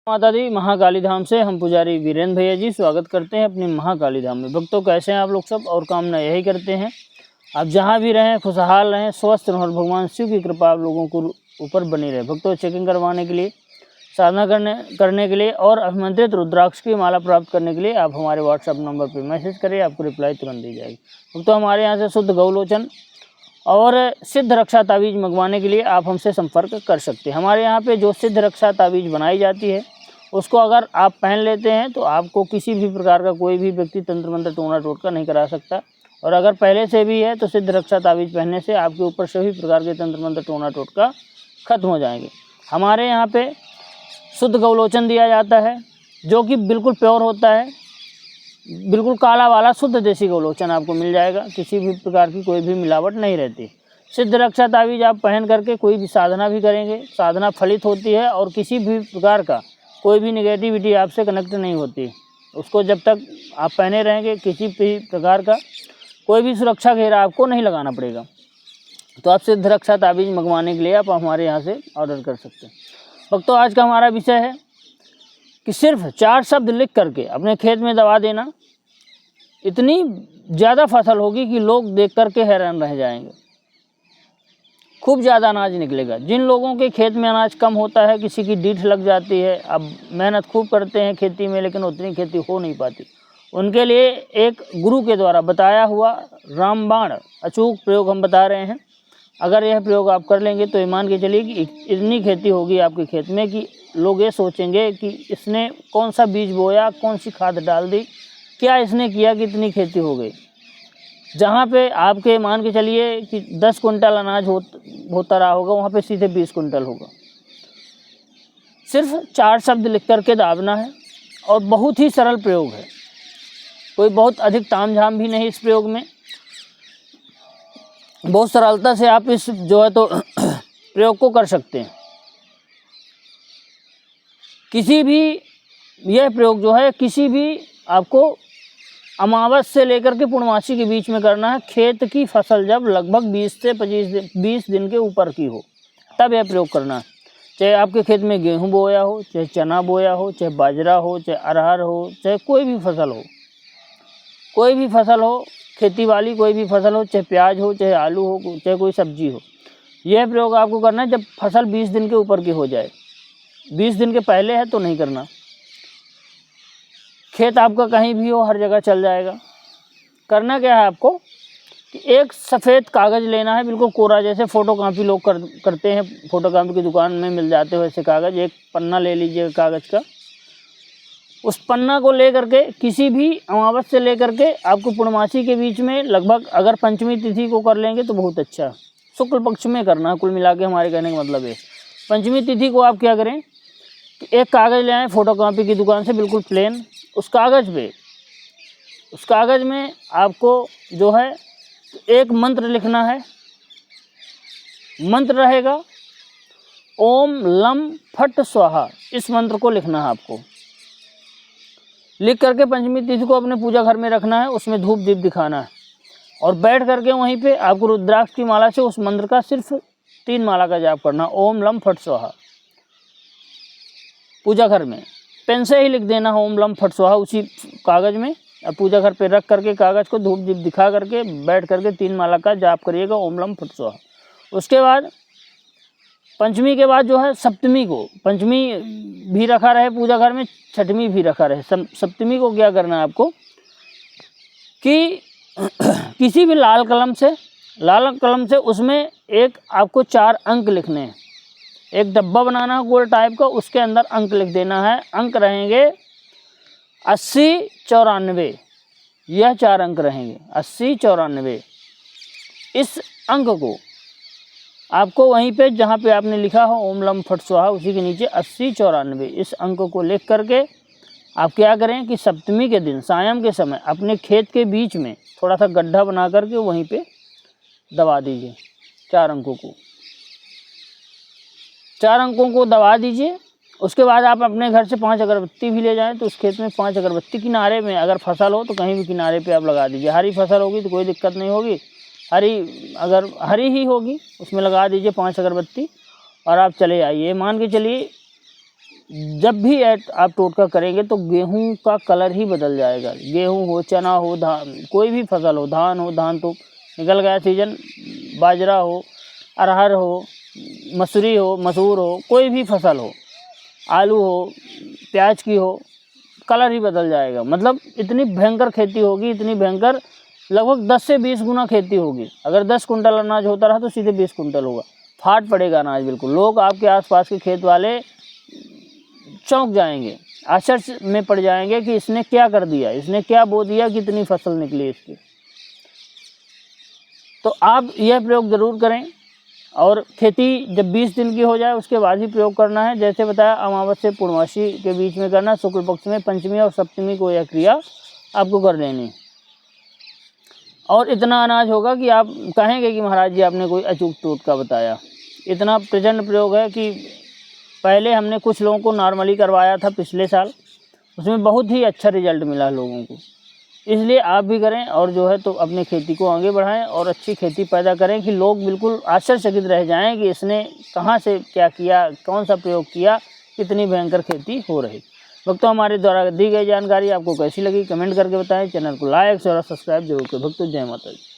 माता दी महाकाली धाम से हम पुजारी वीरेंद्र भैया जी स्वागत करते हैं अपनी महाकाली धाम में। भक्तों कैसे हैं आप लोग सब, और कामना यही करते हैं आप जहां भी रहें खुशहाल रहें, स्वस्थ रहें और भगवान शिव की कृपा आप लोगों को ऊपर बनी रहे। भक्तों चेकिंग करवाने के लिए, साधना करने के लिए और अभिमंत्रित रुद्राक्ष की माला प्राप्त करने के लिए आप हमारे व्हाट्सएप नंबर पर मैसेज करें, आपको रिप्लाई तुरंत दी जाएगी। भक्तों हमारे यहाँ से शुद्ध गौलोचन और सिद्ध रक्षा तावीज़ मंगवाने के लिए आप हमसे संपर्क कर सकते हैं। हमारे यहाँ पे जो सिद्ध रक्षा तावीज़ बनाई जाती है उसको अगर आप पहन लेते हैं तो आपको किसी भी प्रकार का कोई भी व्यक्ति तंत्र मंत्र टोना टोटका नहीं करा सकता, और अगर पहले से भी है तो सिद्ध रक्षा तावीज़ पहनने से आपके ऊपर सभी प्रकार के तंत्र मंत्र टोना टोटका खत्म हो जाएंगे। हमारे यहाँ पे शुद्ध गौलोचन दिया जाता है जो कि बिल्कुल प्योर होता है, बिल्कुल काला वाला शुद्ध देसी गौलोचन आपको मिल जाएगा, किसी भी प्रकार की कोई भी मिलावट नहीं रहती। सिद्ध रक्षा तावीज़ आप पहन करके कोई भी साधना भी करेंगे, साधना फलित होती है और किसी भी प्रकार का कोई भी नेगेटिविटी आपसे कनेक्ट नहीं होती। उसको जब तक आप पहने रहेंगे किसी भी प्रकार का कोई भी सुरक्षा घेरा आपको नहीं लगाना पड़ेगा। तो आप सिद्ध रक्षा तावीज़ मंगवाने के लिए आप हमारे यहाँ से ऑर्डर कर सकते हैं। भक्तों आज का हमारा विषय है कि सिर्फ 4 शब्द लिख करके अपने खेत में दबा देना, इतनी ज़्यादा फसल होगी कि लोग देख करके हैरान रह जाएंगे। खूब ज़्यादा अनाज निकलेगा। जिन लोगों के खेत में अनाज कम होता है, किसी की डीठ लग जाती है, अब मेहनत खूब करते हैं खेती में लेकिन उतनी खेती हो नहीं पाती, उनके लिए एक गुरु के द्वारा बताया हुआ रामबाण अचूक प्रयोग हम बता रहे हैं। अगर यह प्रयोग आप कर लेंगे तो ईमान के चलिए कि इतनी खेती होगी आपके खेत में कि लोग ये सोचेंगे कि इसने कौन सा बीज बोया, कौन सी खाद डाल दी, क्या इसने किया कि इतनी खेती हो गई। जहाँ पे आपके मान के चलिए कि 10 कुंटल अनाज होता रहा होगा, वहाँ पे सीधे 20 कुंटल होगा। सिर्फ 4 शब्द लिख करके दाबना है और बहुत ही सरल प्रयोग है, कोई बहुत अधिक तामझाम भी नहीं इस प्रयोग में। बहुत सरलता से आप इस जो है तो प्रयोग को कर सकते हैं। किसी भी यह प्रयोग जो है किसी भी आपको अमावस से लेकर के पूर्णमासी के बीच में करना है। खेत की फसल जब लगभग 20 से 20 दिन के ऊपर की हो तब यह प्रयोग करना है। चाहे आपके खेत में गेहूं बोया हो, चाहे चना बोया हो, चाहे बाजरा हो, चाहे अरहर हो, चाहे कोई भी फसल हो, कोई भी फसल हो, खेती वाली कोई भी फसल हो, चाहे प्याज हो, चाहे आलू हो, चाहे कोई सब्जी हो, यह प्रयोग आपको करना है जब फसल 20 दिन के ऊपर की हो जाए। 20 दिन के पहले है तो नहीं करना। खेत आपका कहीं भी हो, हर जगह चल जाएगा। करना क्या है आपको कि एक सफ़ेद कागज़ लेना है, बिल्कुल कोरा, जैसे फ़ोटो कापी लोग करते हैं, फ़ोटो कापी की दुकान में मिल जाते हो ऐसे कागज़। एक पन्ना ले लीजिए कागज़ का, उस पन्ना को ले करके किसी भी अमावस से ले करके आपको पूर्णमासी के बीच में, लगभग अगर पंचमी तिथि को कर लेंगे तो बहुत अच्छा, शुक्ल पक्ष में करना है। कुल मिला के हमारे कहने का मतलब है पंचमी तिथि को आप क्या करें कि एक कागज़ ले आएँ फ़ोटो कापी की दुकान से, बिल्कुल प्लेन। उस कागज़ में आपको जो है एक मंत्र लिखना है। मंत्र रहेगा ओम लम फट स्वाहा, इस मंत्र को लिखना है आपको। लिख करके पंचमी तिथि को अपने पूजा घर में रखना है, उसमें धूप दीप दिखाना है और बैठ करके वहीं पे आपको रुद्राक्ष की माला से उस मंत्र का सिर्फ 3 माला का जाप करना, ओम लम फट स्वाहा। पूजा घर में पेन से ही लिख देना ओम लम फट स्वाहा उसी कागज़ में। अब पूजा घर पे रख करके कागज़ को धूप दीप दिखा करके बैठ करके 3 माला का जाप करिएगा ओम लम फट स्वाहा। उसके बाद पंचमी के बाद जो है सप्तमी को, पंचमी भी रखा रहे पूजा घर में, छठवीं भी रखा रहे। सप्तमी को क्या करना है आपको कि किसी भी लाल कलम से उसमें एक आपको 4 अंक लिखने हैं। एक डब्बा बनाना है गोल टाइप का, उसके अंदर अंक लिख देना है। अंक रहेंगे 80 94, यह 4 अंक रहेंगे 80 94। इस अंक को आपको वहीं पे जहाँ पे आपने लिखा हो ओम लम फट स्वाहा, उसी के नीचे 80 94 इस अंक को लिख करके आप क्या करें कि सप्तमी के दिन सायं के समय अपने खेत के बीच में थोड़ा सा गड्ढा बना करके वहीं पे दबा दीजिए 4 अंकों को। 4 अंकों को दबा दीजिए। उसके बाद आप अपने घर से 5 अगरबत्ती भी ले जाएं, तो उस खेत में 5 अगरबत्ती किनारे में, अगर फसल हो तो कहीं भी किनारे पे आप लगा दीजिए। हरी फसल होगी तो कोई दिक्कत नहीं होगी, अगर हरी ही होगी उसमें लगा दीजिए 5 अगरबत्ती और आप चले आइए। मान के चलिए जब भी आप टोटका करेंगे तो गेहूं का कलर ही बदल जाएगा। गेहूं हो, चना हो, धान, कोई भी फसल हो, धान हो, धान तो निकल गया सीजन, बाजरा हो, अरहर हो, मसूरी हो, मसूर हो, कोई भी फसल हो, आलू हो, प्याज की हो, कलर ही बदल जाएगा। मतलब इतनी भयंकर खेती होगी, इतनी भयंकर, लगभग 10 से 20 गुना खेती होगी। अगर 10 कुंटल अनाज होता रहा तो सीधे 20 कुंटल होगा। फाट पड़ेगा अनाज बिल्कुल। लोग आपके आसपास के खेत वाले चौंक जाएंगे, आश्चर्य में पड़ जाएंगे कि इसने क्या कर दिया, इसने क्या बो दिया कि इतनी फसल निकली इसकी। तो आप यह प्रयोग ज़रूर करें और खेती जब 20 दिन की हो जाए उसके बाद ही प्रयोग करना है। जैसे बताया, अमावस्या पूर्णमासी के बीच में करना, शुक्ल पक्ष में, पंचमी और सप्तमी को यह क्रिया आपको कर लेनी। और इतना अनाज होगा कि आप कहेंगे कि महाराज जी आपने कोई अचूक टोटका बताया। इतना प्रचंड प्रयोग है कि पहले हमने कुछ लोगों को नॉर्मली करवाया था पिछले साल, उसमें बहुत ही अच्छा रिजल्ट मिला लोगों को। इसलिए आप भी करें और जो है तो अपनी खेती को आगे बढ़ाएं और अच्छी खेती पैदा करें कि लोग बिल्कुल आश्चर्यचकित रह जाएं कि इसने कहां से क्या किया, कौन सा प्रयोग किया, कितनी भयंकर खेती हो रही। भक्तों, हमारे द्वारा दी गई जानकारी आपको कैसी लगी कमेंट करके बताएं। चैनल को लाइक और सब्सक्राइब जरूर करें। भक्तों, जय माता दी।